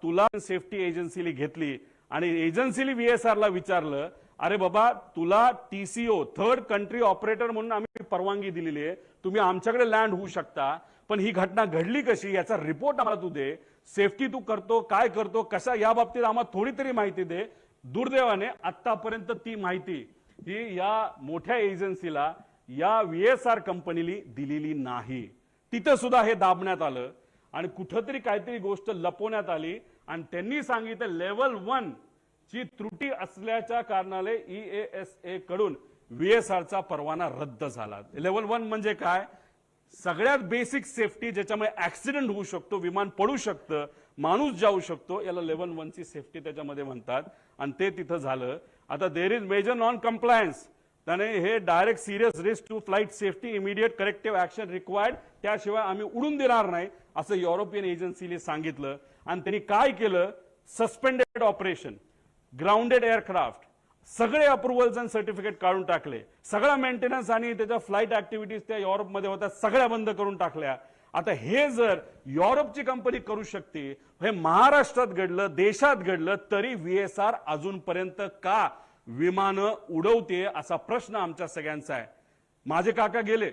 तुला सेफ्टी एजन्सीला घेतली आणि एजन्सीला VSR ला विचारलं, अरे बाबा तुला TCO थर्ड कंट्री ऑपरेटर म्हणून आम्ही परवानगी दिलेली आहे, तुम्ही आमच्याकडे लँड होऊ शकता, पण ही घटना घडली कशी याचा रिपोर्ट आम्हाला तू दे, सेफ्टी तू करतो काय करतो कशा या बाबतीत आम्हाला थोडी तरी माहिती दे. दुर्दैवाने आतापर्यंत ती माहिती ही या मोठ्या एजन्सीला या VSR कंपनीला दिलेली नाही. तिथं सुद्धा हे दाबण्यात आलं आणि कुठंतरी काहीतरी गोष्ट लपवण्यात आली आणि त्यांनी सांगितलं लेवल 1 ची त्रुटी असल्याच्या कारणाने EASA कडून VSR चा परवाना रद्द झाला. लेवल 1 म्हणजे काय? सगळ्यात बेसिक सेफ्टी ज्याच्यामुळे ऍक्सिडेंट होऊ शकतो, विमान पडू शकतं, माणूस जाऊ शकतो, याला लेवल 1 ची सेफ्टी त्याच्यामध्ये म्हणतात आणि ते तिथं झालं. आता there is major non compliance, त्याने हे direct serious risk to flight safety immediate corrective action required, त्याशिवाय आम्ही उडून देणार नाही असं युरोपियन एजन्सीने सांगितलं. आणि त्यांनी काय केलं? सस्पेंडेड ऑपरेशन, ग्राउंडेड एअरक्राफ्ट, सगळे अप्रुव्हल्स आणि सर्टिफिकेट काढून टाकले, सगळा मेंटेनन्स आणि त्याच्या फ्लाईट ऍक्टिव्हिटीज त्या युरोपमध्ये होत्या सगळ्या बंद करून टाकल्या. आता हे जर युरोपची कंपनी करू शकते, हे महाराष्ट्रात घडलं, देशात घडलं, तरी VSR अजूनपर्यंत का विमानं उडवते असा प्रश्न आमच्या सगळ्यांचा आहे. माझे काका गेले